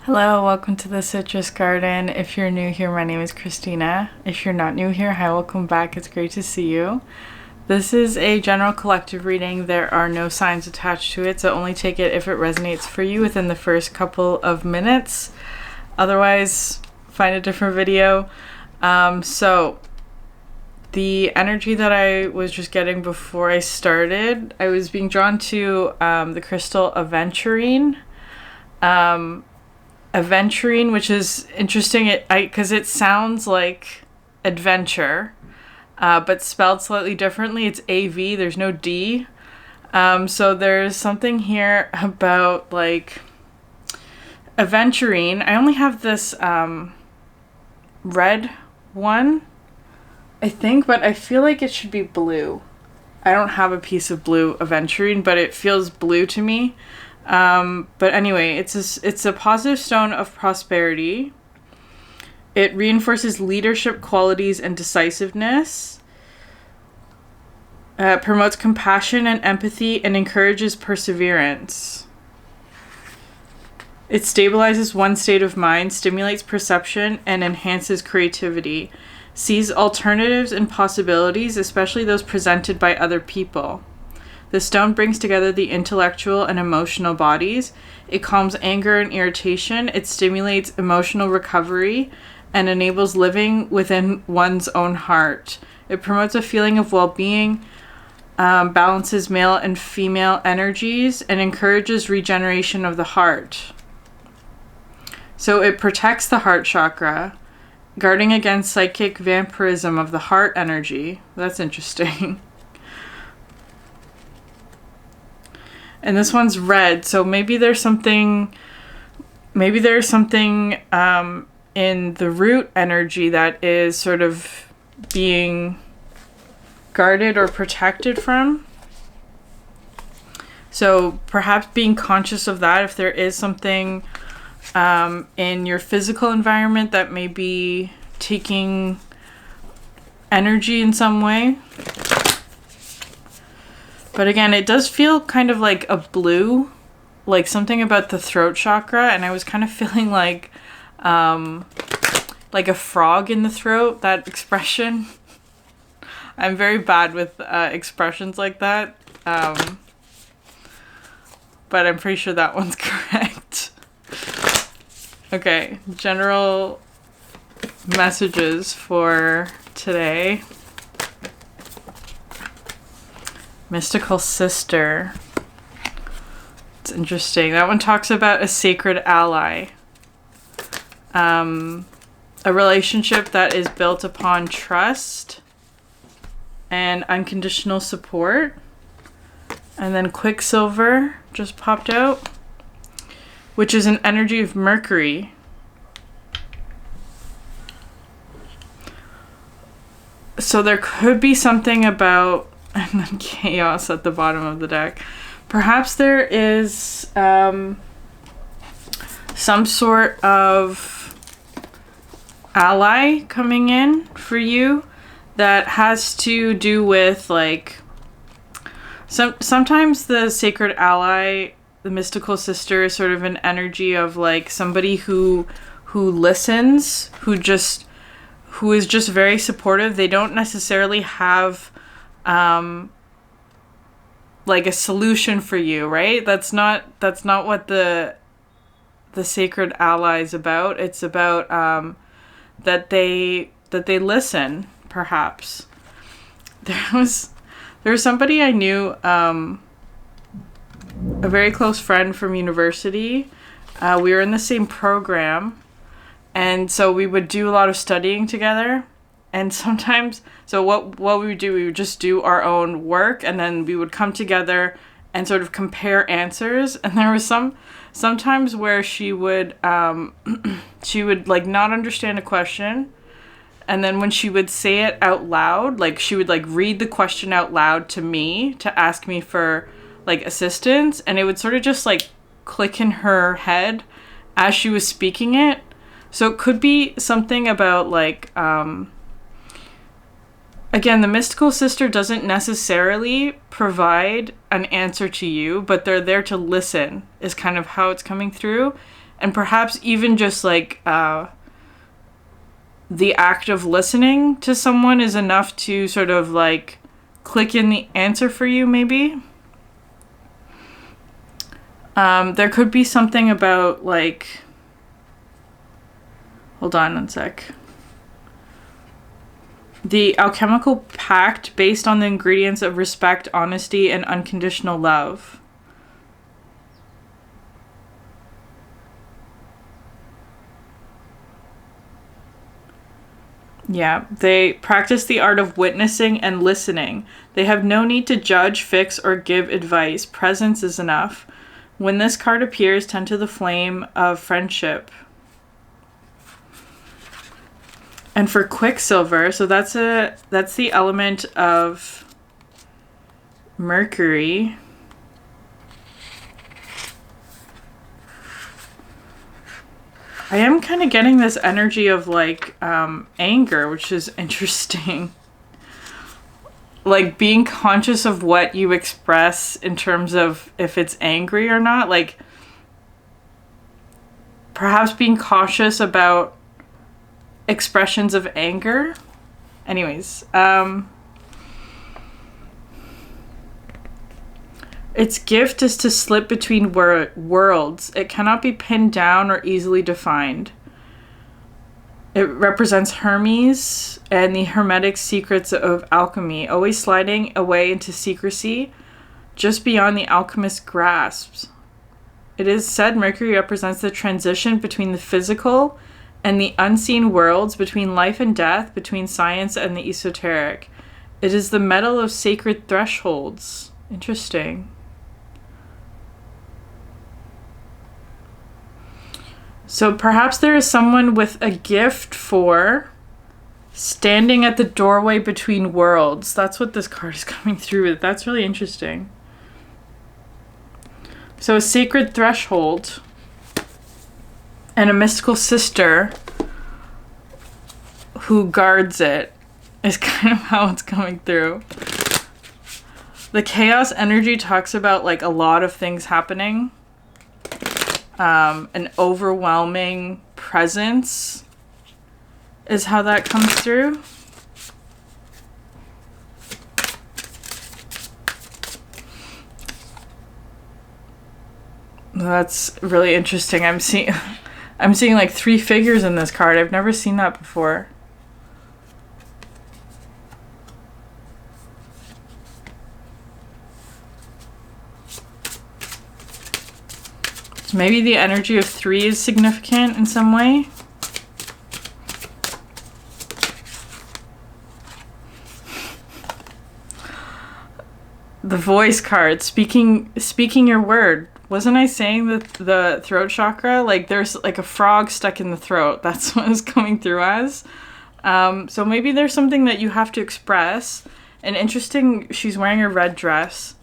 Hello, welcome to the Citrus Garden. If you're new here, my name is Christina. If you're not new here, hi, welcome back. It's great to see you. This is a general collective reading. There are no signs attached to it, so only take it if it resonates for you within the first couple of minutes. Otherwise, find a different video. So the energy that I was just getting before I started, I was being drawn to the crystal aventurine. Aventurine, which is interesting because it sounds like adventure, but spelled slightly differently. It's AV, there's no D. So there's something here about like aventurine. I only have this red one, I think, but I feel like it should be blue. I don't have a piece of blue aventurine, but it feels blue to me. But anyway, it's a positive stone of prosperity. It reinforces leadership qualities and decisiveness. Promotes compassion and empathy and encourages perseverance. It stabilizes one's state of mind, stimulates perception, and enhances creativity. Sees alternatives and possibilities, especially those presented by other people. The stone brings together the intellectual and emotional bodies. It calms anger and irritation. It stimulates emotional recovery and enables living within one's own heart. It promotes a feeling of well-being, balances male and female energies, and encourages regeneration of the heart. So it protects the heart chakra, guarding against psychic vampirism of the heart energy. That's interesting. And this one's red, so maybe there's something in the root energy that is sort of being guarded or protected from. So perhaps being conscious of that, if there is something in your physical environment that may be taking energy in some way. But again, it does feel kind of like a blue, like something about the throat chakra, and I was kind of feeling like a frog in the throat, that expression. I'm very bad with expressions like that, but I'm pretty sure that one's correct. Okay, general messages for today. Mystical sister. It's interesting. That one talks about a sacred ally. A relationship that is built upon trust and unconditional support. And then Quicksilver just popped out, which is an energy of Mercury. So there could be something about, and then chaos at the bottom of the deck. Perhaps there is some sort of ally coming in for you that has to do with like sometimes the sacred ally, the mystical sister, is sort of an energy of like somebody who listens, who is just very supportive. They don't necessarily have like a solution for you, right? That's not what the sacred ally is about. It's about that they listen, perhaps. There was somebody I knew, a very close friend from university. We were in the same program, and so we would do a lot of studying together. And sometimes, so what we would do, we would just do our own work, and then we would come together and sort of compare answers. And there was sometimes where she would like not understand a question, and then when she would say it out loud, like she would like read the question out loud to me to ask me for like assistance, and it would sort of just like click in her head as she was speaking it. So it could be something about like again, the mystical sister doesn't necessarily provide an answer to you, but they're there to listen, is kind of how it's coming through. And perhaps even just like the act of listening to someone is enough to sort of like click in the answer for you, maybe. There could be something about like, hold on one sec. The alchemical pact based on the ingredients of respect, honesty, and unconditional love. Yeah, they practice the art of witnessing and listening. They have no need to judge, fix, or give advice. Presence is enough. When this card appears, tend to the flame of friendship. And for Quicksilver, so that's the element of Mercury. I am kind of getting this energy of like anger, which is interesting. Like being conscious of what you express in terms of if it's angry or not. Like perhaps being cautious about expressions of anger. Anyways, its gift is to slip between worlds. It cannot be pinned down or easily defined. It represents Hermes and the hermetic secrets of alchemy, always sliding away into secrecy, just beyond the alchemist's grasp. It is said Mercury represents the transition between the physical and the unseen worlds, between life and death, between science and the esoteric. It is the metal of sacred thresholds. Interesting. So perhaps there is someone with a gift for standing at the doorway between worlds. That's what this card is coming through with. That's really interesting. So a sacred threshold and a mystical sister who guards it is kind of how it's coming through. The chaos energy talks about like a lot of things happening. An overwhelming presence is how that comes through. That's really interesting. I'm seeing like 3 figures in this card. I've never seen that before. So maybe the energy of 3 is significant in some way. The voice card, speaking your word. Wasn't I saying that the throat chakra, like there's like a frog stuck in the throat? That's what is coming through as. So maybe there's something that you have to express. And interesting, she's wearing a red dress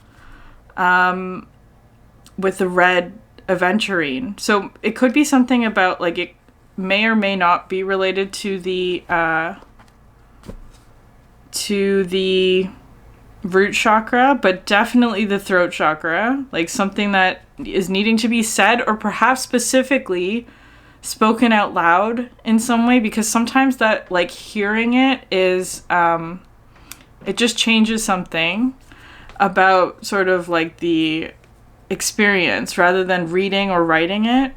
with the red aventurine. So it could be something about like it may or may not be related to the root chakra, but definitely the throat chakra, like something that is needing to be said or perhaps specifically spoken out loud in some way, because sometimes that like hearing it is it just changes something about sort of like the experience rather than reading or writing it,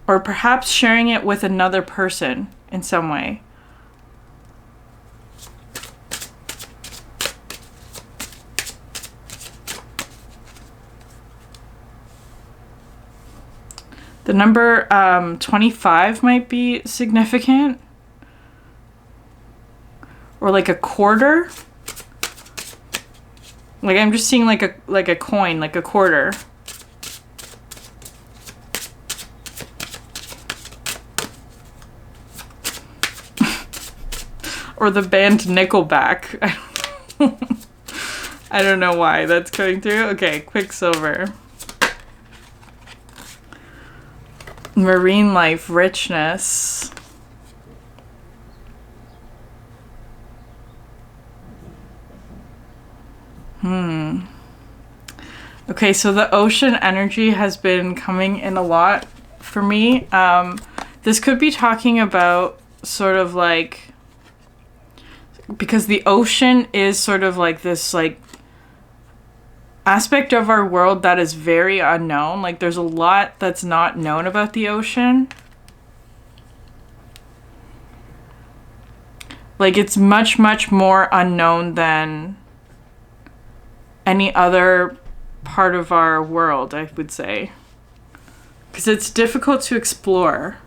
or perhaps sharing it with another person in some way. The number 25 might be significant, or like a quarter. Like I'm just seeing like a coin, like a quarter. Or the band Nickelback. I don't know why that's coming through. Okay, Quicksilver. Marine life, richness. Okay, so the ocean energy has been coming in a lot for me. This could be talking about sort of like, because the ocean is sort of like this like aspect of our world that is very unknown. Like there's a lot that's not known about the ocean. Like it's much, much more unknown than any other part of our world, I would say. Because it's difficult to explore.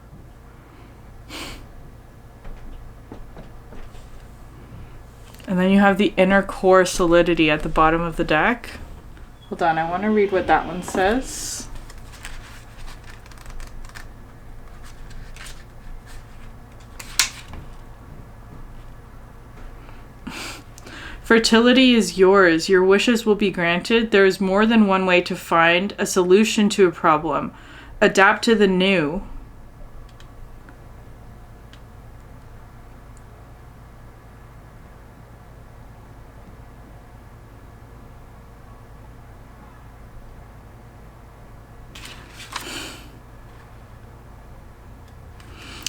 And then you have the inner core solidity at the bottom of the deck. Hold on, I want to read what that one says. Fertility is yours. Your wishes will be granted. There is more than one way to find a solution to a problem. Adapt to the new.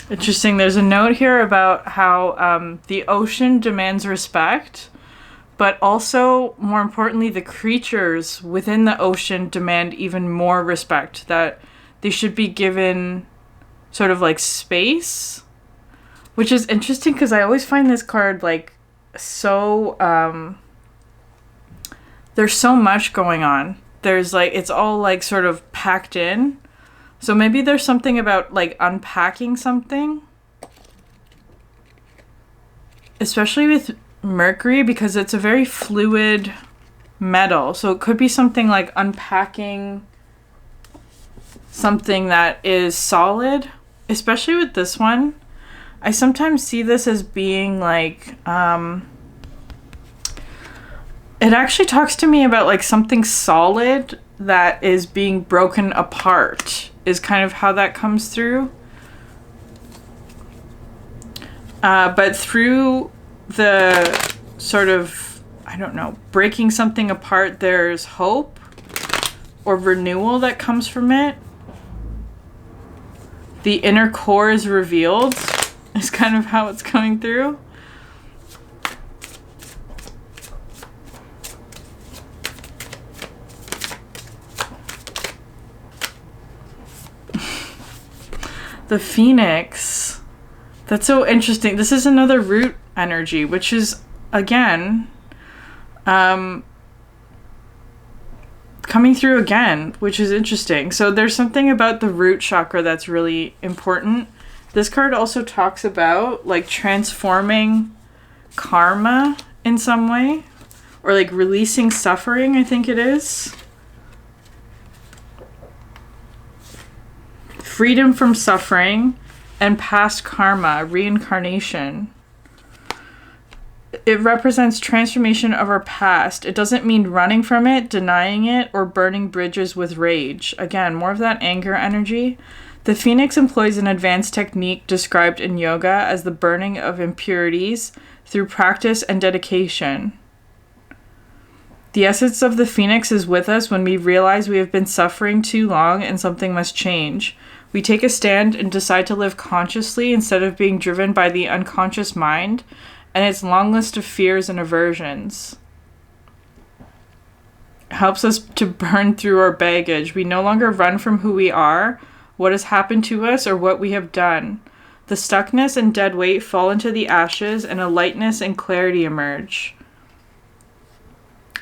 Interesting. There's a note here about how the ocean demands respect, but also, more importantly, the creatures within the ocean demand even more respect, that they should be given sort of like space, which is interesting because I always find this card like so, there's so much going on. There's like, it's all like sort of packed in. So maybe there's something about like unpacking something, especially with Mercury, because it's a very fluid metal. So it could be something like unpacking something that is solid, especially with this one. I sometimes see this as being like, it actually talks to me about like something solid that is being broken apart, is kind of how that comes through. But through the sort of, I don't know, breaking something apart, there's hope or renewal that comes from it. The inner core is revealed, is kind of how it's coming through. The Phoenix. That's so interesting. This is another root energy, which is, again, coming through again, which is interesting. So there's something about the root chakra that's really important. This card also talks about, like, transforming karma in some way, or, like, releasing suffering, I think it is. Freedom from suffering and past karma, reincarnation. It represents transformation of our past. It doesn't mean running from it, denying it, or burning bridges with rage. Again, more of that anger energy. The Phoenix employs an advanced technique described in yoga as the burning of impurities through practice and dedication. The essence of the Phoenix is with us when we realize we have been suffering too long and something must change. We take a stand and decide to live consciously instead of being driven by the unconscious mind and its long list of fears and aversions. It helps us to burn through our baggage. We no longer run from who we are, what has happened to us, or what we have done. The stuckness and dead weight fall into the ashes, and a lightness and clarity emerge.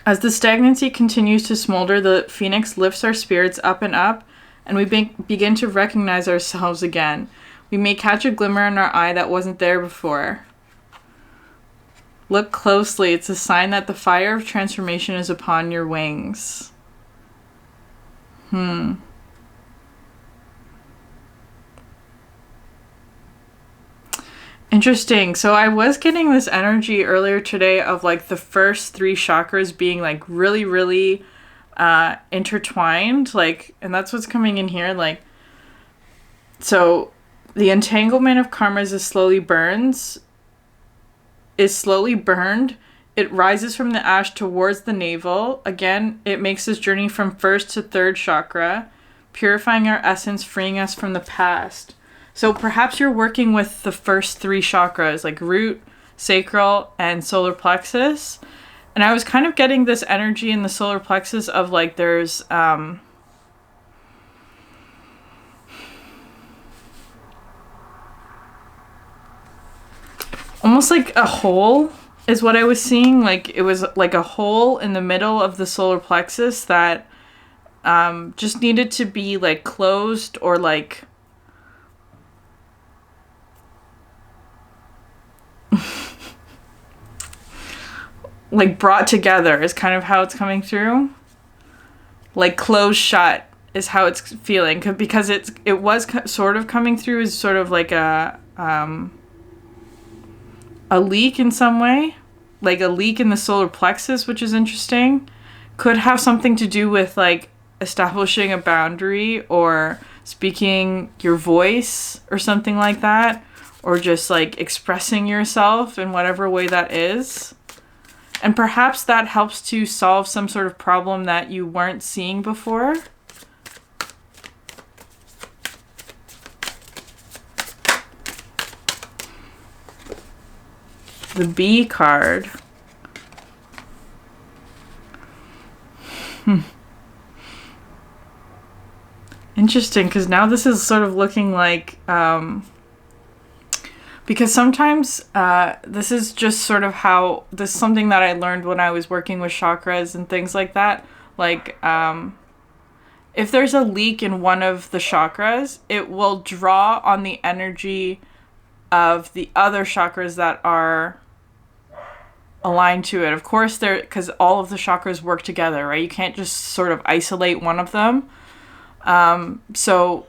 As the stagnancy continues to smolder, the Phoenix lifts our spirits up and up, and we begin to recognize ourselves again. We may catch a glimmer in our eye that wasn't there before. Look closely. It's a sign that the fire of transformation is upon your wings. Interesting. So I was getting this energy earlier today of like the first three chakras being like really, really intertwined, like, and that's what's coming in here. Like, so the entanglement of karmas is slowly burned. It rises from the ash towards the navel. Again, it makes this journey from first to third chakra, purifying our essence, freeing us from the past. So perhaps you're working with the first 3 chakras, like root, sacral, and solar plexus. And I was kind of getting this energy in the solar plexus of like there's almost like a hole is what I was seeing. Like it was like a hole in the middle of the solar plexus that just needed to be like closed or like like brought together is kind of how it's coming through. Like closed shut is how it's feeling, because it was sort of coming through as sort of like a leak in some way, like a leak in the solar plexus, which is interesting. Could have something to do with like establishing a boundary or speaking your voice or something like that, or just like expressing yourself in whatever way that is. And perhaps that helps to solve some sort of problem that you weren't seeing before. The B card. Interesting, because now this is sort of looking like... because sometimes this is just sort of how... This is something that I learned when I was working with chakras and things like that. Like, if there's a leak in one of the chakras, it will draw on the energy of the other chakras that are aligned to it. Of course, because all of the chakras work together, right? You can't just sort of isolate one of them. So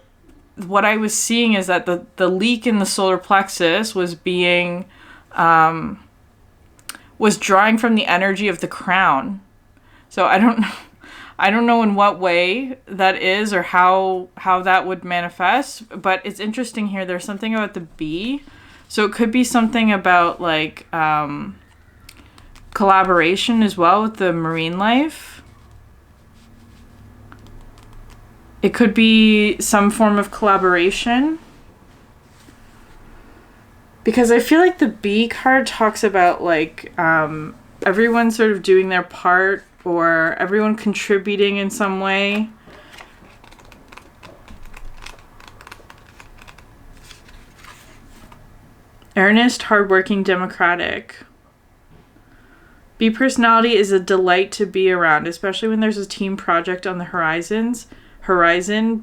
what I was seeing is that the leak in the solar plexus was being, was drawing from the energy of the crown. So I don't know in what way that is or how that would manifest, but it's interesting here. There's something about the bee. So it could be something about like, collaboration as well with the marine life. It could be some form of collaboration. Because I feel like the B card talks about like everyone sort of doing their part or everyone contributing in some way. Earnest, hardworking, democratic. B personality is a delight to be around, especially when there's a team project on the horizon.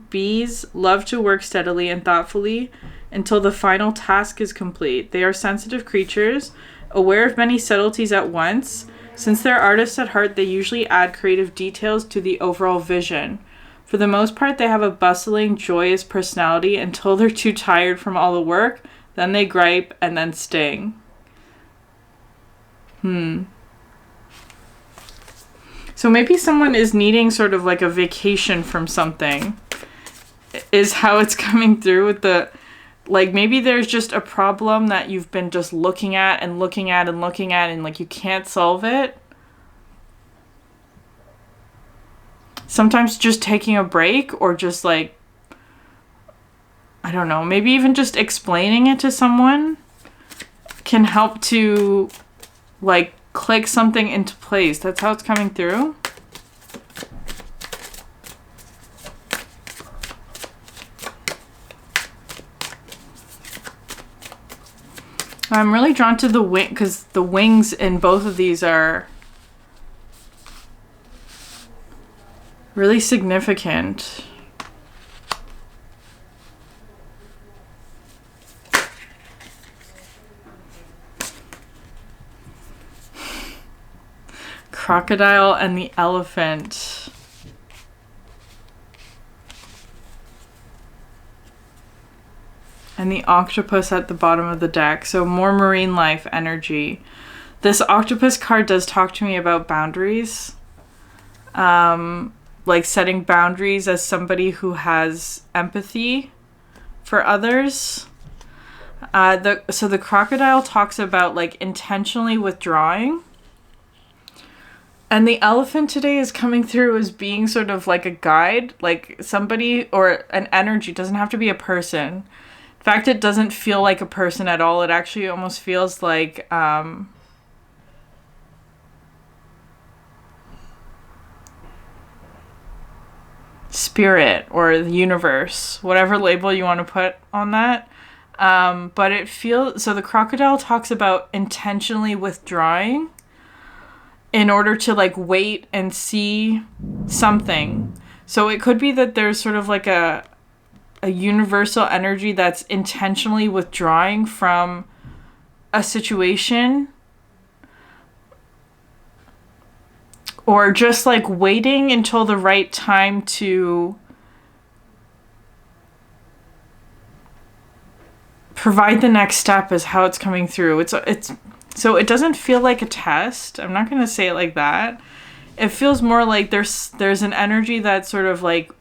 Bees love to work steadily and thoughtfully until the final task is complete. They are sensitive creatures, aware of many subtleties at once. Since they're artists at heart, they usually add creative details to the overall vision. For the most part, they have a bustling, joyous personality until they're too tired from all the work. Then they gripe and then sting. So maybe someone is needing sort of like a vacation from something, is how it's coming through with the, like maybe there's just a problem that you've been just looking at and looking at and looking at and like you can't solve it. Sometimes just taking a break or just like, I don't know, maybe even just explaining it to someone can help to like click something into place. That's how it's coming through. I'm really drawn to the wing because the wings in both of these are really significant. Crocodile and the elephant. And the octopus at the bottom of the deck. So more marine life energy. This octopus card does talk to me about boundaries. Like setting boundaries as somebody who has empathy for others. So the crocodile talks about like intentionally withdrawing. And the elephant today is coming through as being sort of like a guide, like somebody or an energy. It doesn't have to be a person. In fact, it doesn't feel like a person at all. It actually almost feels like spirit or the universe, whatever label you want to put on that. But it feels, so the crocodile talks about intentionally withdrawing in order to like wait and see something. So it could be that there's sort of like a universal energy that's intentionally withdrawing from a situation, or just like waiting until the right time to provide the next step is how it's coming through. It's so it doesn't feel like a test. I'm not going to say it like that. It feels more like there's an energy that's sort of like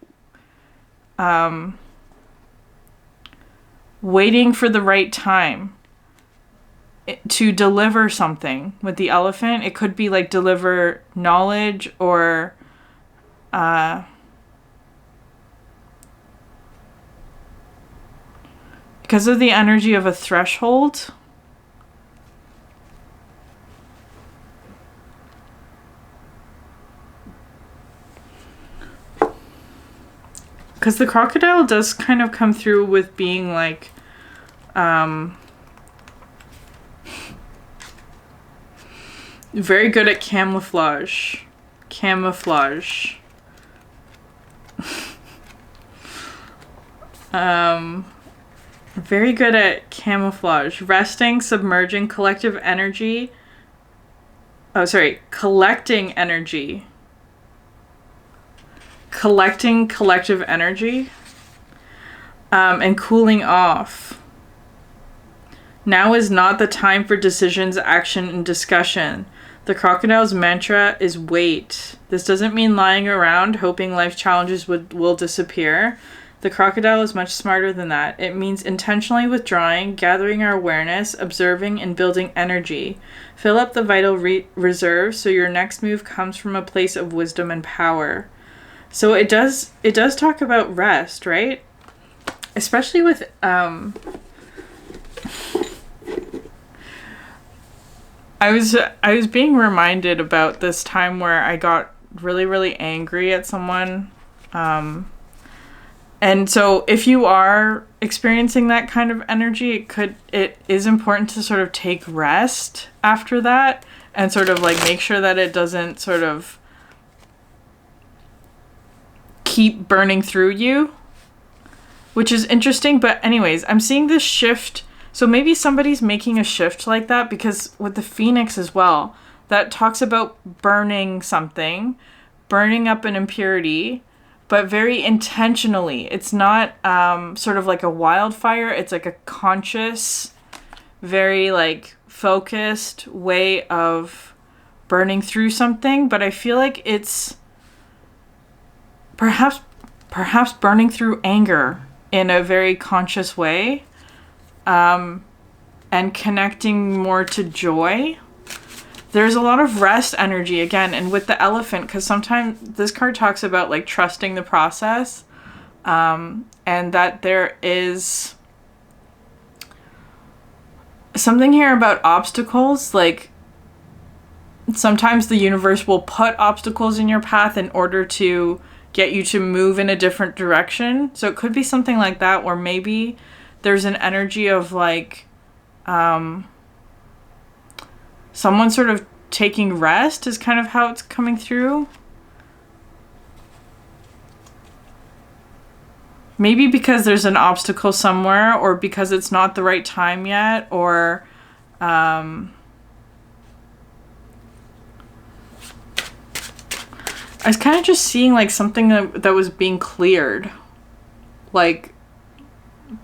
waiting for the right time to deliver something. With the elephant, it could be like deliver knowledge or because of the energy of a threshold. Because the crocodile does kind of come through with being like, very good at camouflage. Very good at camouflage. Resting, submerging, collective energy. Oh, sorry. Collecting energy. Collecting collective energy. And cooling off. Now is not the time for decisions, action, and discussion. The crocodile's mantra is wait. This doesn't mean lying around, hoping life challenges will disappear. The crocodile is much smarter than that. It means intentionally withdrawing, gathering our awareness, observing, and building energy. Fill up the vital reserve so your next move comes from a place of wisdom and power. So it does talk about rest, right? Especially with I was being reminded about this time where I got really, really angry at someone. And so if you are experiencing that kind of energy, it is important to sort of take rest after that and sort of like make sure that it doesn't sort of keep burning through you, which is interesting. But anyways, I'm seeing this shift. So maybe somebody's making a shift like that, because with the Phoenix as well, that talks about burning something, burning up an impurity, but very intentionally. It's not sort of like a wildfire. It's like a conscious, very like focused way of burning through something. But I feel like it's perhaps burning through anger in a very conscious way. And connecting more to joy. There's a lot of rest energy again, and with the elephant, because sometimes this card talks about like trusting the process, and that there is something here about obstacles. Like sometimes the universe will put obstacles in your path in order to get you to move in a different direction. So it could be something like that, where maybe there's an energy of like someone sort of taking rest is kind of how it's coming through. Maybe because there's an obstacle somewhere, or because it's not the right time yet, or I was kind of just seeing like something that was being cleared. Like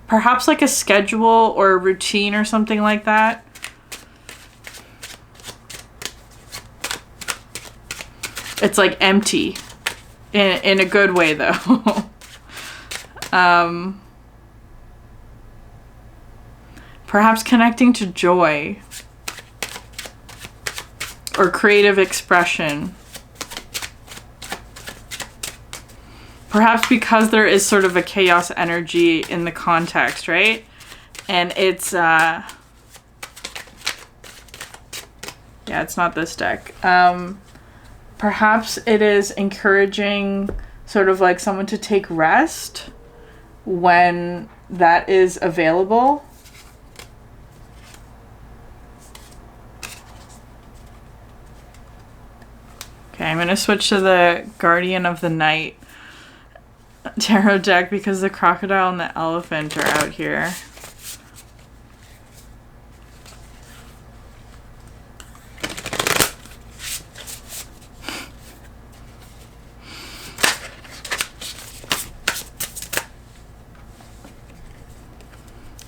perhaps like a schedule or a routine or something like that. It's like empty in a good way though. Perhaps connecting to joy or creative expression. perhaps because there is sort of a chaos energy in the context, right? And it's, yeah, it's not this deck. Perhaps it is encouraging sort of like someone to take rest when that is available. Okay, I'm going to switch to the Guardian of the Night tarot deck because the crocodile and the elephant are out here.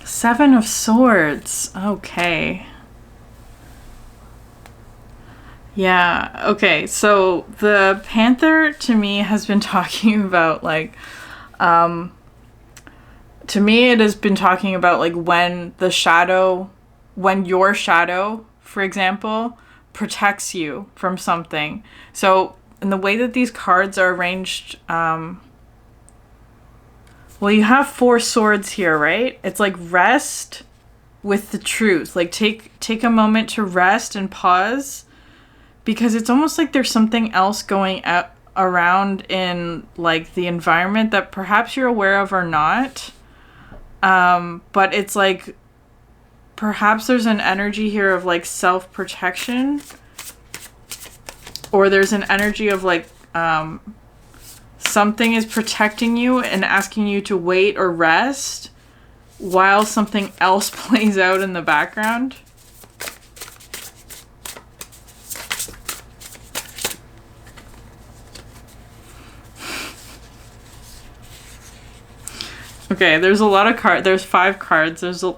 Seven of Swords. Okay. Yeah, okay, so the Panther to me has been talking about like, to me it has been talking about like when your shadow, for example, protects you from something. So in the way that these cards are arranged, well, you have 4 swords here, right? It's like rest with the truth. Like take a moment to rest and pause. Because it's almost like there's something else going around in like the environment that perhaps you're aware of or not. But it's like perhaps there's an energy here of like self-protection. Or there's an energy of like something is protecting you and asking you to wait or rest while something else plays out in the background. Okay, there's a lot of cards. There's 5 cards. Should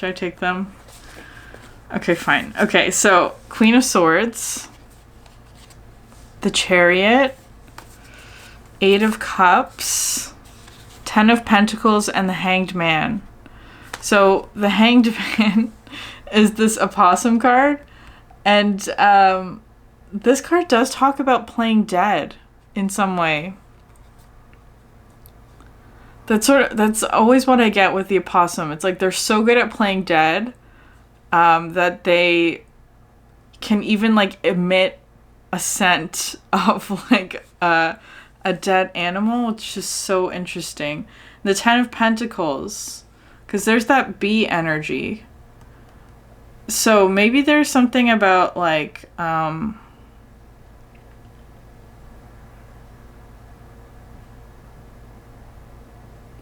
I take them? Okay, fine. Okay, so Queen of Swords, the Chariot, 8 of Cups, 10 of Pentacles, and the Hanged Man. So the Hanged Man is this opossum card, and this card does talk about playing dead in some way. That's always what I get with the opossum. It's like they're so good at playing dead that they can even like emit a scent of like a dead animal, which is so interesting. The 10 of Pentacles, because there's that bee energy. So maybe there's something about like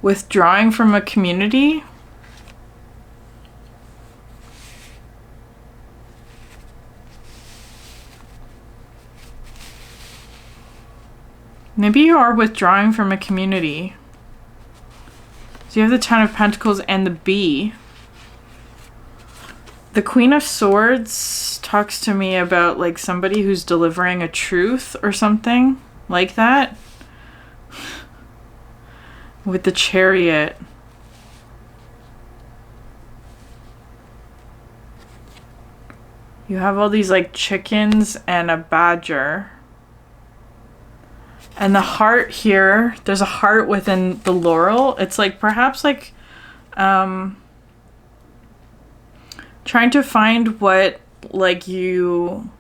withdrawing from a community. Maybe you are withdrawing from a community. So you have the 10 of Pentacles and the bee. The Queen of Swords talks to me about like somebody who's delivering a truth or something like that. With the Chariot. You have all these like chickens and a badger. And the heart here, there's a heart within the laurel. It's like perhaps like trying to find what like you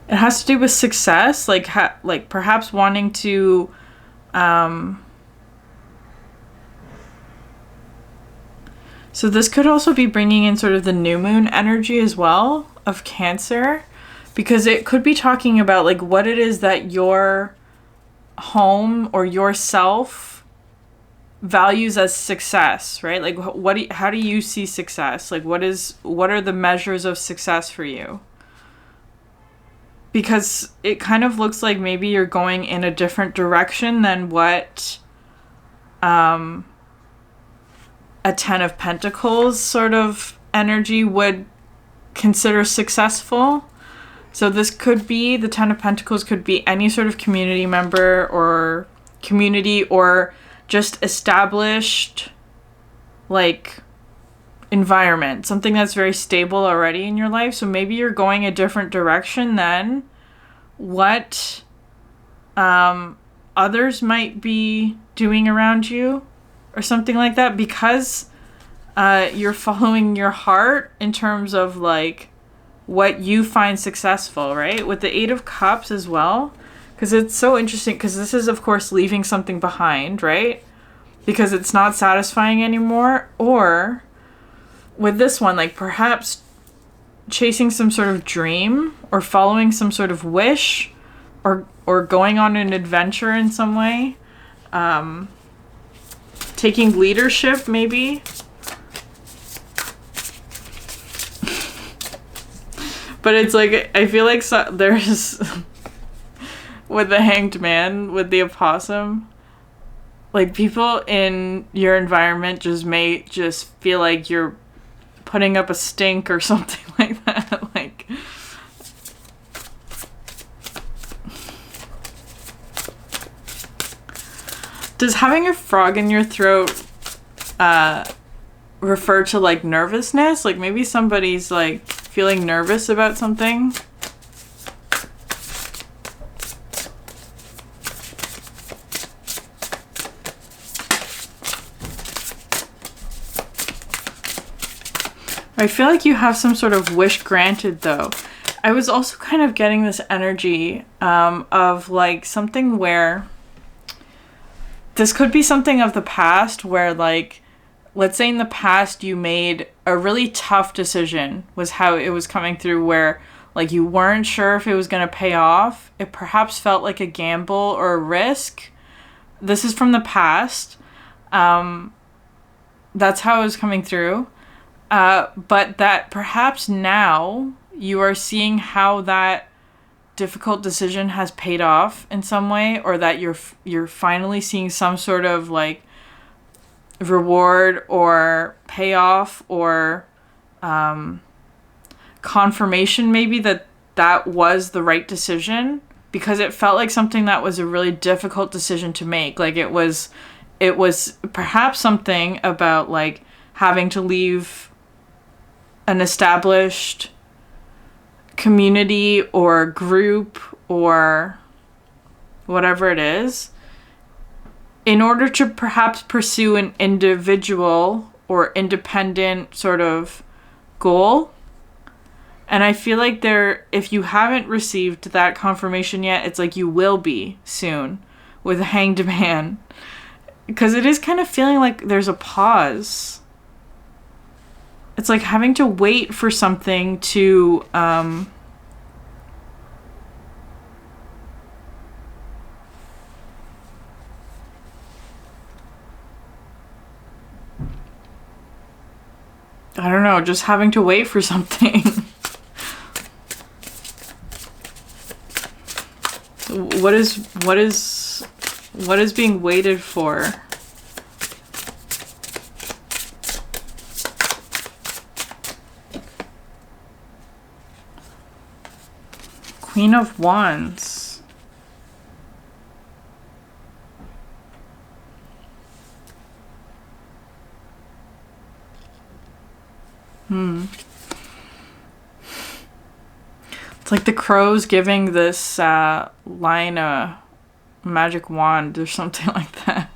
it has to do with success, like like perhaps wanting to so this could also be bringing in sort of the new moon energy as well of Cancer, because it could be talking about like what it is that your home or yourself values as success, right? Like how do you see success? Like what are the measures of success for you? Because it kind of looks like maybe you're going in a different direction than what a 10 of Pentacles sort of energy would consider successful. So this could be, the 10 of Pentacles could be any sort of community member or community or just established like environment, something that's very stable already in your life. So maybe you're going a different direction than what others might be doing around you or something like that, because you're following your heart in terms of like what you find successful, right? With the Eight of Cups as well, because it's so interesting, because this is of course leaving something behind, right? Because it's not satisfying anymore. Or with this one, like perhaps chasing some sort of dream or following some sort of wish, or going on an adventure in some way, taking leadership maybe. But it's like, I feel like there's with the Hanged Man, with the opossum, like people in your environment may just feel like you're putting up a stink or something like that. Like, does having a frog in your throat refer to like nervousness? Like maybe somebody's like feeling nervous about something. I feel like you have some sort of wish granted, though. I was also kind of getting this energy of like something where this could be something of the past where, like, let's say in the past you made a really tough decision, was how it was coming through, where like you weren't sure if it was going to pay off. It perhaps felt like a gamble or a risk. This is from the past. That's how it was coming through. But that perhaps now you are seeing how that difficult decision has paid off in some way, or that you're finally seeing some sort of like reward or payoff or confirmation maybe that was the right decision, because it felt like something that was a really difficult decision to make. Like it was perhaps something about like having to leave an established community or group or whatever it is, in order to perhaps pursue an individual or independent sort of goal. And I feel like if you haven't received that confirmation yet, it's like you will be soon with a Hanged Man. Because it is kind of feeling like there's a pause. It's like having to wait for something to I don't know, just having to wait for something. What is being waited for? Queen of Wands. It's like the crow's giving this lion a magic wand or something like that.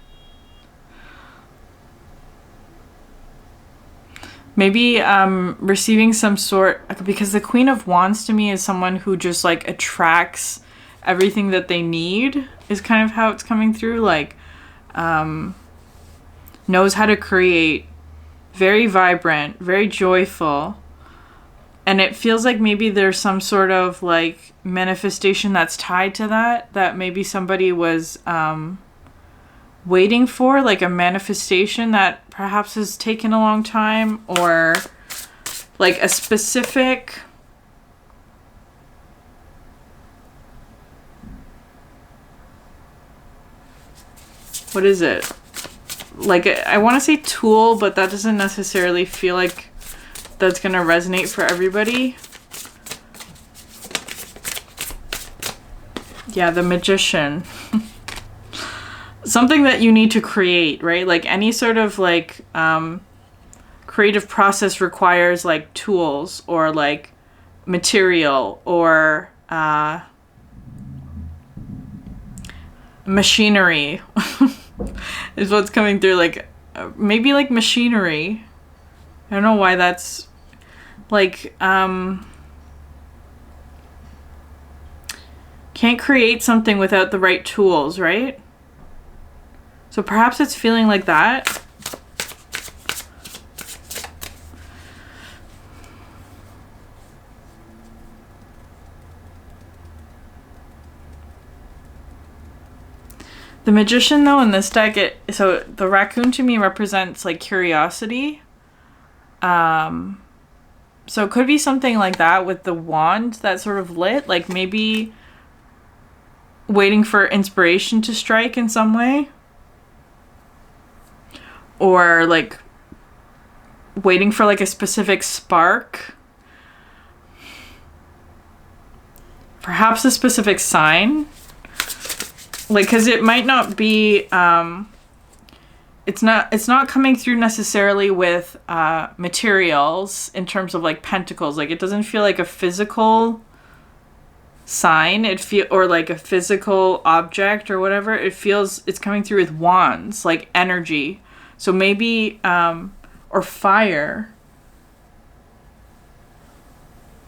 Maybe receiving some sort, because the Queen of Wands to me is someone who just like attracts everything that they need, is kind of how it's coming through. Like knows how to create, very vibrant, very joyful. And it feels like maybe there's some sort of like manifestation that's tied to that maybe somebody was waiting for, like a manifestation that perhaps has taken a long time, or like a specific what is it? Like, I want to say tool, but that doesn't necessarily feel like that's going to resonate for everybody. Yeah, the Magician. Something that you need to create, right? Like any sort of like creative process requires like tools or like material or machinery is what's coming through. Like, maybe like machinery. I don't know why that's like, can't create something without the right tools, right? So perhaps it's feeling like that. The Magician, though, in this deck, so the raccoon to me represents like curiosity. So it could be something like that with the wand that sort of lit, like maybe waiting for inspiration to strike in some way, or like waiting for like a specific spark, perhaps a specific sign. Like, because it might not be, it's not coming through necessarily with materials in terms of like pentacles. Like, it doesn't feel like a physical sign. Or like a physical object or whatever. It feels it's coming through with wands, like energy. So maybe, or fire.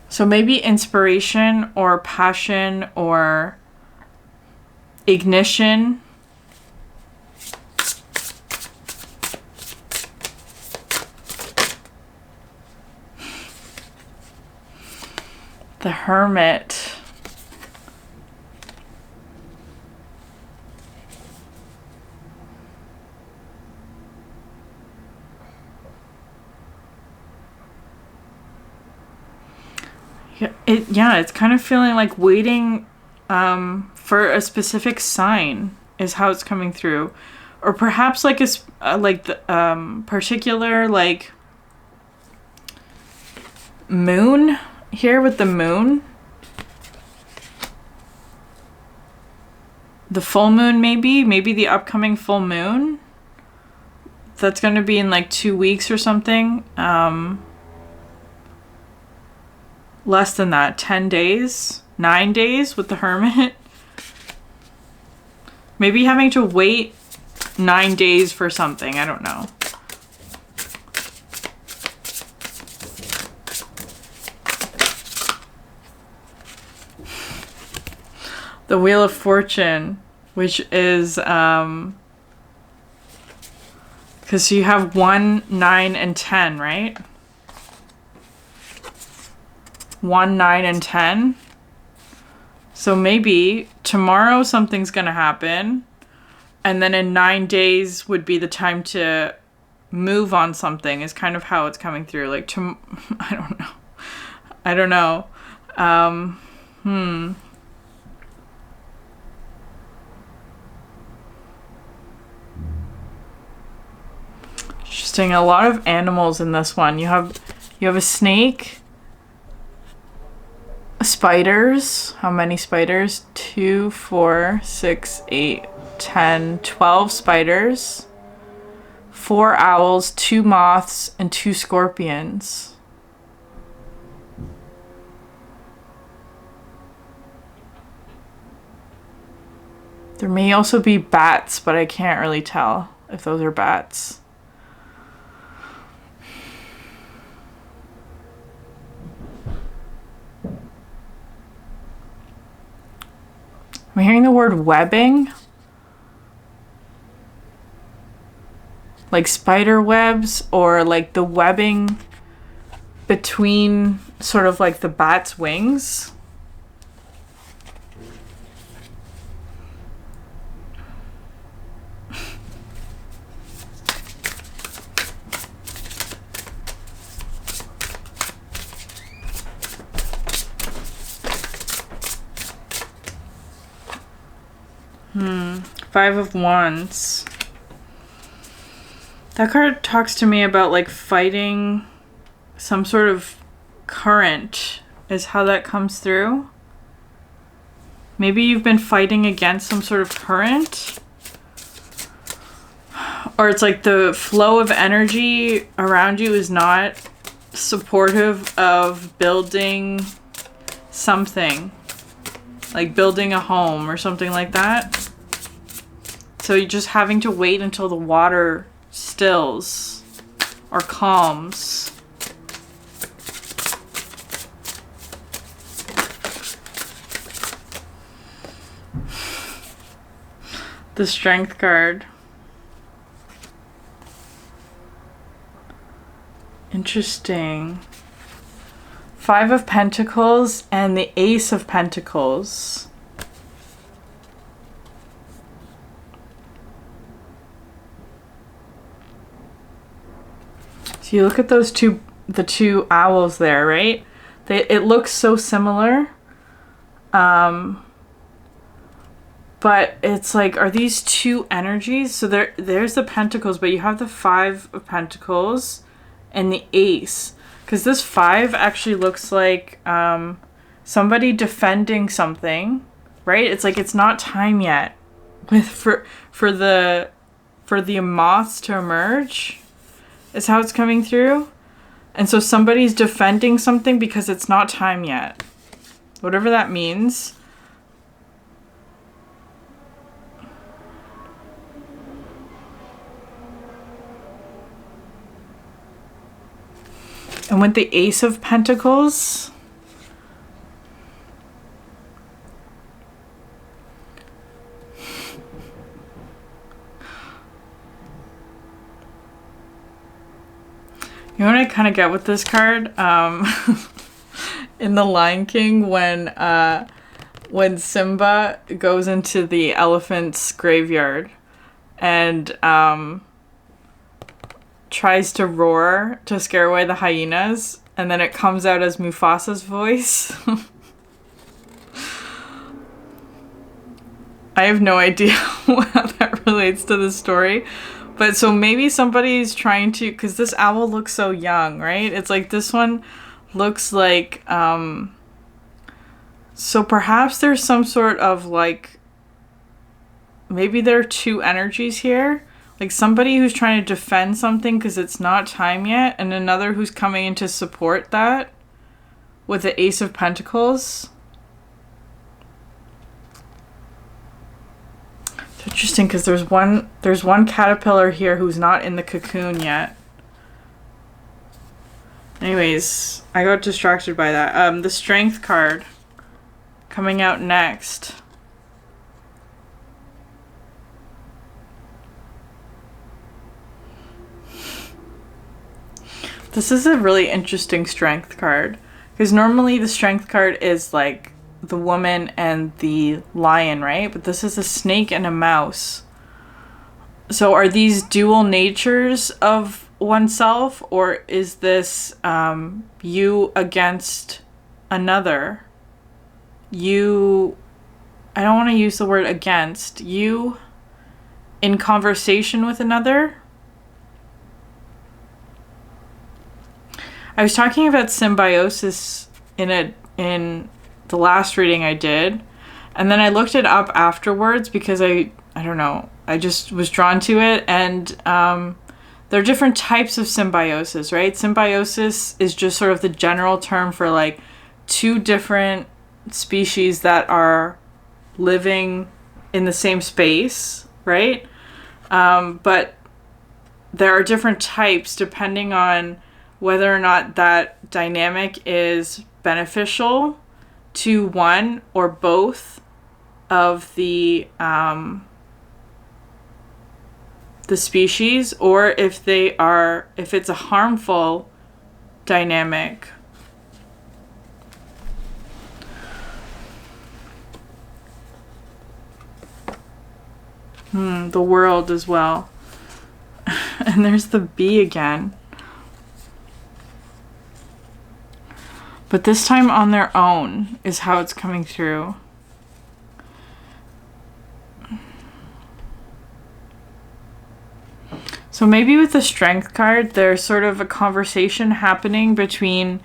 So maybe inspiration or passion or ignition. The Hermit. It's kind of feeling like waiting for a specific sign is how it's coming through, or perhaps like the particular like moon here with the moon, the full moon, maybe the upcoming full moon that's going to be in like 2 weeks or something. Less than that, 10 days, 9 days with the Hermit. Maybe having to wait 9 days for something. I don't know. The Wheel of Fortune, which is, because you have 1, 9, and 10, right? 1, 9, and 10. So maybe tomorrow something's going to happen. And then in 9 days would be the time to move on something, is kind of how it's coming through. Like, I don't know. Interesting. A lot of animals in this one. You have a snake. Spiders. How many spiders? 2, 4, 6, 8, 10, 12 spiders. 4 owls, 2 moths, and 2 scorpions. There may also be bats, but I can't really tell if those are bats. I'm hearing the word webbing. Like spider webs, or like the webbing between sort of like the bat's wings. Five of Wands. That card talks to me about like fighting some sort of current, is how that comes through. Maybe you've been fighting against some sort of current. Or it's like the flow of energy around you is not supportive of building something. Like building a home or something like that. So you're just having to wait until the water stills or calms. The Strength card. Interesting. 5 of Pentacles and the Ace of Pentacles. So you look at those the two owls there, right? It looks so similar. But it's like, are these two energies? So there's the Pentacles, but you have the 5 of Pentacles and the Ace. Because this 5 actually looks like somebody defending something, right? It's like it's not time yet for the moths to emerge, is how it's coming through. And so somebody's defending something because it's not time yet. Whatever that means. And with the Ace of Pentacles, you know what I kind of get with this card? In The Lion King, when Simba goes into the elephant's graveyard and tries to roar to scare away the hyenas, and then it comes out as Mufasa's voice. I have no idea how that relates to the story. But so maybe somebody's trying to, because this owl looks so young, right? It's like this one looks like, so perhaps there's some sort of like, maybe there are two energies here. Like somebody who's trying to defend something because it's not time yet, and another who's coming in to support that with the Ace of Pentacles. It's interesting because there's one caterpillar here who's not in the cocoon yet. Anyways, I got distracted by that. The Strength card coming out next. This is a really interesting Strength card, because normally the Strength card is like the woman and the lion, right? But this is a snake and a mouse. So are these dual natures of oneself, or is this you against another? You, I don't want to use the word against, you in conversation with another? I was talking about symbiosis in the last reading I did, and then I looked it up afterwards because I don't know, I just was drawn to it, and there are different types of symbiosis, right? Symbiosis is just sort of the general term for like two different species that are living in the same space, right? But there are different types depending on whether or not that dynamic is beneficial to one or both of the species, or if it's a harmful dynamic. The World as well. And there's the bee again. But this time on their own is how it's coming through. So maybe with the Strength card, there's sort of a conversation happening between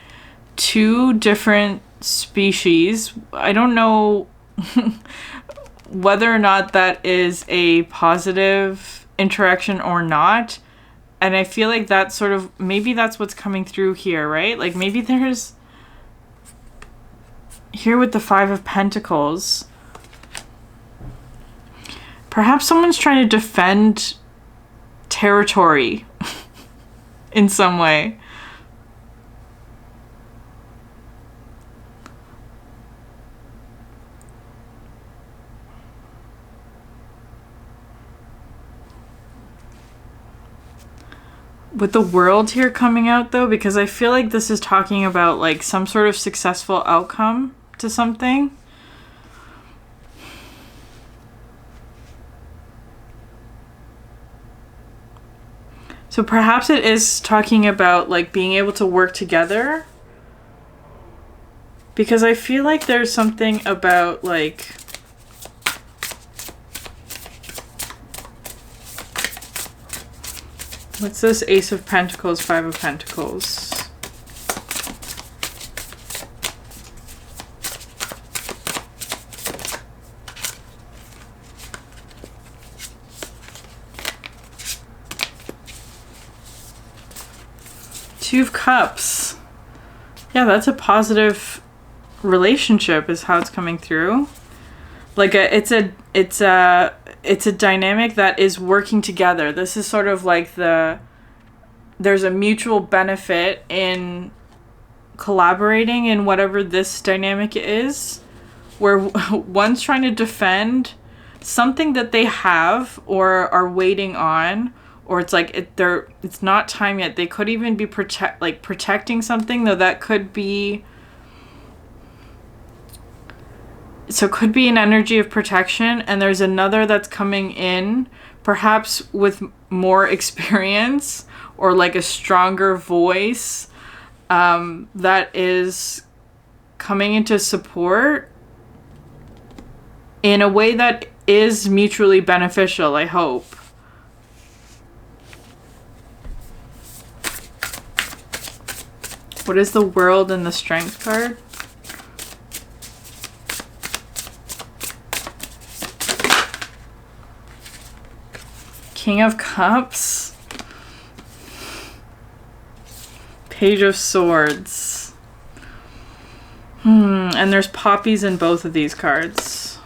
two different species. I don't know whether or not that is a positive interaction or not. And I feel like that's sort of, maybe that's what's coming through here, right? Like maybe there's, here with the 5 of Pentacles, perhaps someone's trying to defend territory in some way. With the world here coming out though, because I feel like this is talking about like some sort of successful outcome to something. So perhaps it is talking about like being able to work together. Because I feel like there's something about like what's this? Ace of Pentacles, Five of Pentacles. Two of Cups. Yeah, that's a positive relationship is how it's coming through. Like it's a dynamic that is working together. This is sort of like there's a mutual benefit in collaborating in whatever this dynamic is, where one's trying to defend something that they have or are waiting on, or it's like it's not time yet. They could even be protecting something, though that could be. So it could be an energy of protection, and there's another that's coming in, perhaps with more experience or like a stronger voice that is coming into support in a way that is mutually beneficial, I hope. What is the World and the Strength card? King of Cups. Page of Swords. And there's poppies in both of these cards.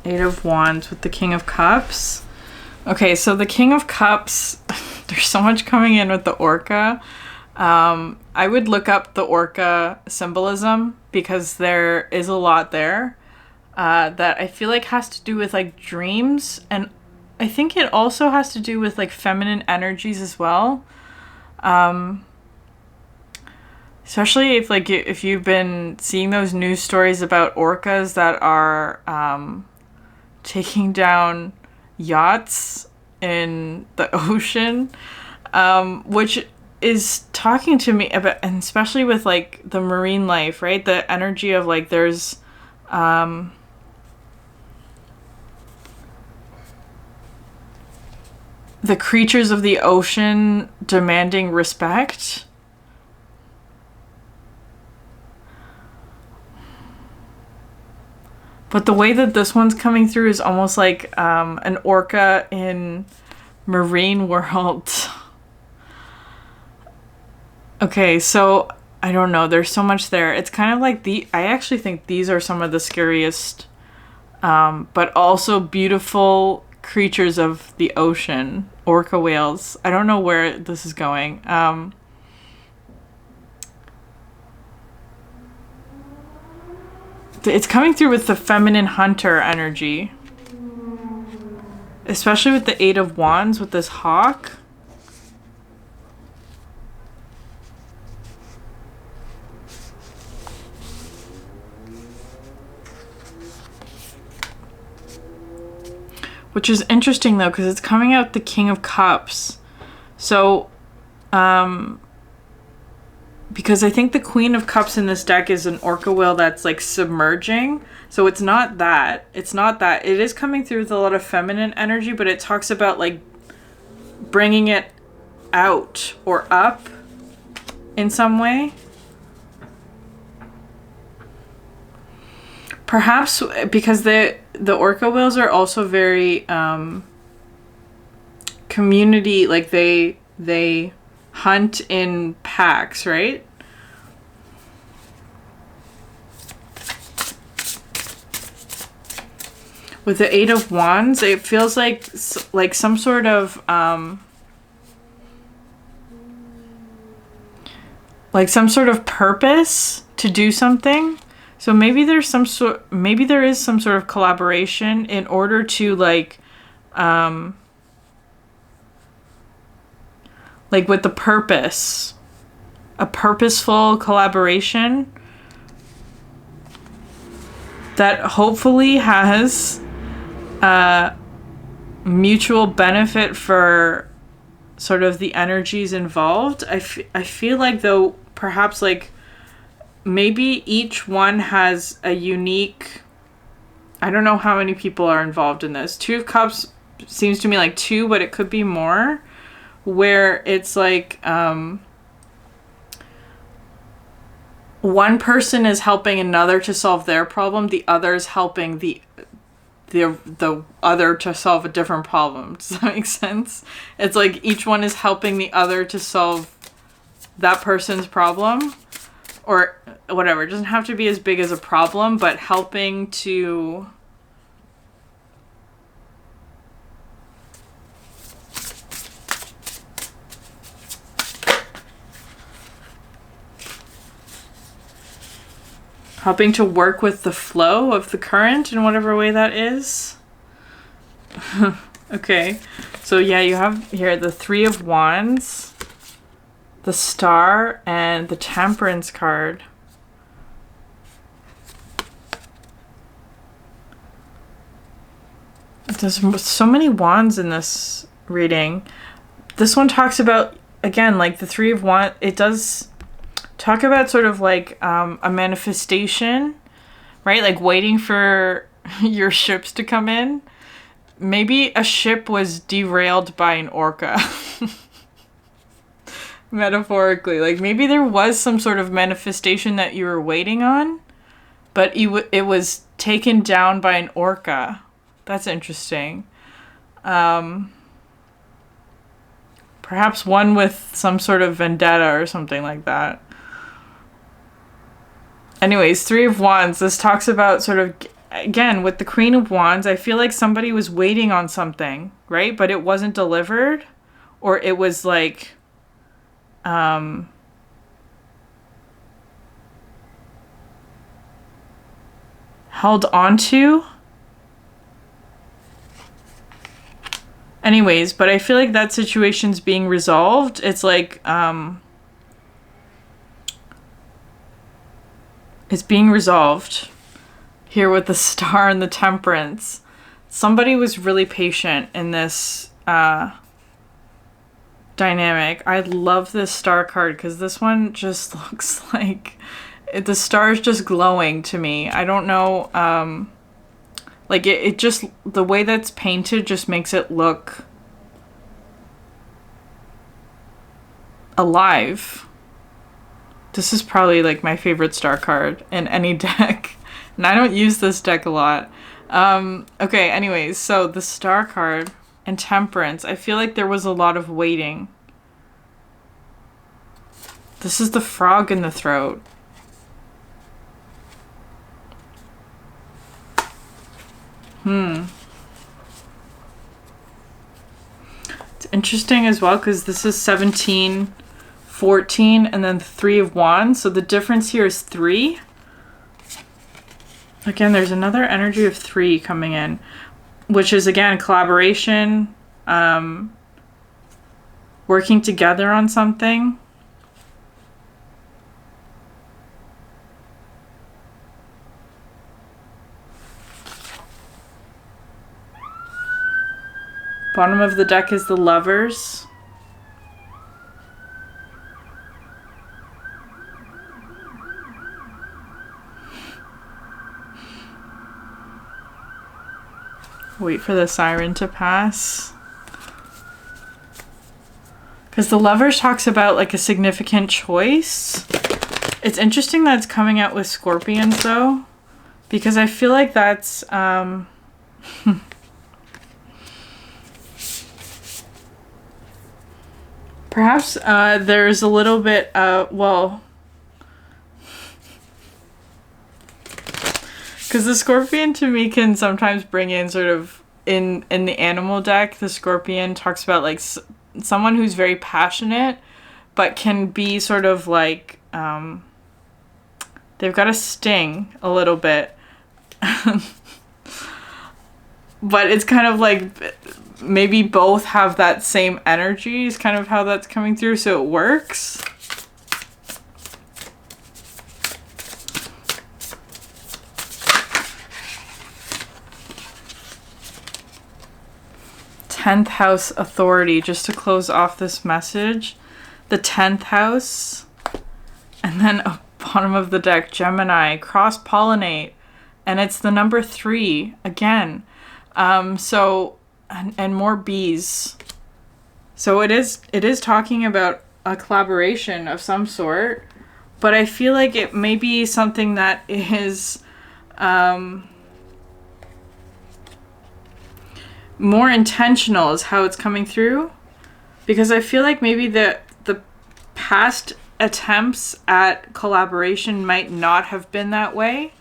Eight of Wands with the King of Cups. Okay, so the King of Cups, there's so much coming in with the orca. I would look up the orca symbolism because there is a lot there that I feel like has to do with like dreams, and I think it also has to do with like feminine energies as well. Especially if you've been seeing those news stories about orcas that are taking down yachts in the ocean, which is talking to me about, and especially with like the marine life, right? The energy of like there's the creatures of the ocean demanding respect. But the way that this one's coming through is almost like an orca in marine world. Okay, so I don't know. There's so much there. It's kind of like I actually think these are some of the scariest, but also beautiful creatures of the ocean. Orca whales. I don't know where this is going. It's coming through with the feminine hunter energy. Especially with the Eight of Wands with this hawk. Which is interesting though, because it's coming out the King of Cups. So, because I think the Queen of Cups in this deck is an orca whale that's like submerging. So it's not that. It's not that. It is coming through with a lot of feminine energy, but it talks about like bringing it out or up in some way. Perhaps because the orca whales are also very community, like they hunt in packs, right? With the Eight of Wands, it feels like some sort of like some sort of purpose to do something. So maybe there is some sort of collaboration in order to like with the purpose, a purposeful collaboration that hopefully has mutual benefit for sort of the energies involved. I feel like, though, perhaps like maybe each one has a unique, I don't know how many people are involved in this. Two of Cups seems to me like two, but it could be more, where it's like one person is helping another to solve their problem, the other is helping the other to solve a different problem. Does that make sense? It's like each one is helping the other to solve that person's problem, or whatever. It doesn't have to be as big as a problem, but helping to work with the flow of the current in whatever way that is. Okay, so yeah, you have here the Three of Wands, the Star, and the Temperance card. There's so many wands in this reading. This one talks about, again, like the Three of Wands. It does talk about sort of like a manifestation, right? Like waiting for your ships to come in. Maybe a ship was derailed by an orca. Metaphorically. Like maybe there was some sort of manifestation that you were waiting on, but it was taken down by an orca. That's interesting. Perhaps one with some sort of vendetta or something like that. Anyways, Three of Wands. This talks about sort of, again, with the Queen of Wands, I feel like somebody was waiting on something, right? But it wasn't delivered, or it was like, held onto. Anyways, but I feel like that situation's being resolved. It's like, it's being resolved here with the Star and the Temperance. Somebody was really patient in this dynamic. I love this Star card because this one just looks like the star is just glowing to me. I don't know. Like it just, the way that's painted just makes it look alive. This is probably like my favorite Star card in any deck. And I don't use this deck a lot. Okay, anyways, so the Star card and Temperance. I feel like there was a lot of waiting. This is the frog in the throat. It's interesting as well because this is 17, 14, and then the Three of Wands. So the difference here is 3. Again, there's another energy of 3 coming in, which is, again, collaboration, working together on something. Bottom of the deck is the Lovers. Wait for the siren to pass. Because the Lovers talks about like a significant choice. It's interesting that it's coming out with Scorpions though. Because I feel like that's... perhaps there's a little bit... well... Because the Scorpion to me can sometimes bring in sort of... In the animal deck, the Scorpion talks about like someone who's very passionate, but can be sort of like... they've got a sting a little bit. But it's kind of like maybe both have that same energy is kind of how that's coming through, so it works. Tenth house authority, just to close off this message. The 10th house, and then bottom of the deck, Gemini, cross-pollinate, and it's the number 3 again. So, and more bees. So it is talking about a collaboration of some sort, but I feel like it may be something that is more intentional is how it's coming through, because I feel like maybe the past attempts at collaboration might not have been that way.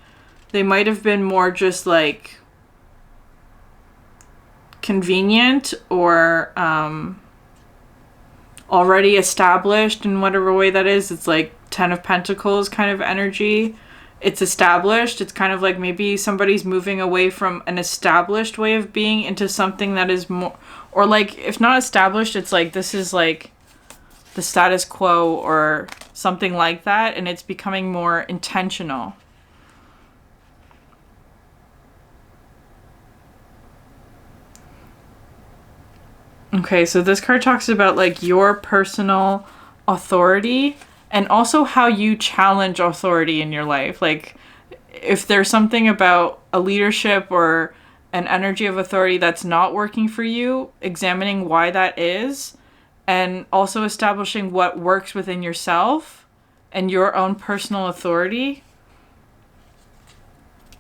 They might have been more just like convenient or already established in whatever way that is. It's like 10 of Pentacles kind of energy. It's established. It's kind of like maybe somebody's moving away from an established way of being into something that is more, or like if not established, it's like this is like the status quo or something like that, and it's becoming more intentional. Okay, so this card talks about like your personal authority and also how you challenge authority in your life. Like if there's something about a leadership or an energy of authority that's not working for you, examining why that is, and also establishing what works within yourself and your own personal authority.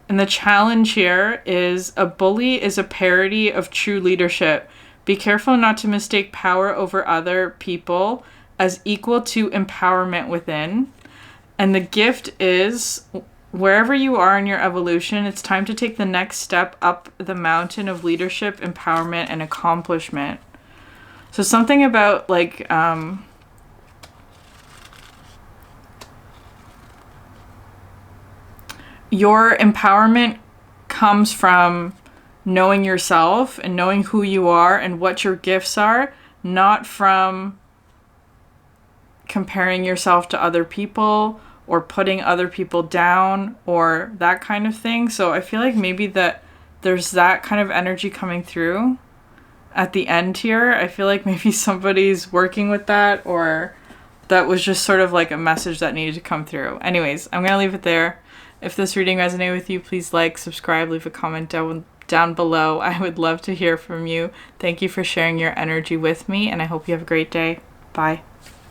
And the challenge here is a bully is a parody of true leadership. Be careful not to mistake power over other people as equal to empowerment within. And the gift is, wherever you are in your evolution, it's time to take the next step up the mountain of leadership, empowerment, and accomplishment. So something about like, your empowerment comes from knowing yourself and knowing who you are and what your gifts are, not from comparing yourself to other people or putting other people down or that kind of thing. So I feel like maybe that there's that kind of energy coming through at the end here. I feel like maybe somebody's working with that, or that was just sort of like a message that needed to come through. Anyways, I'm going to leave it there. If this reading resonated with you, please like, subscribe, leave a comment down below. I would love to hear from you. Thank you for sharing your energy with me, and I hope you have a great day. Bye.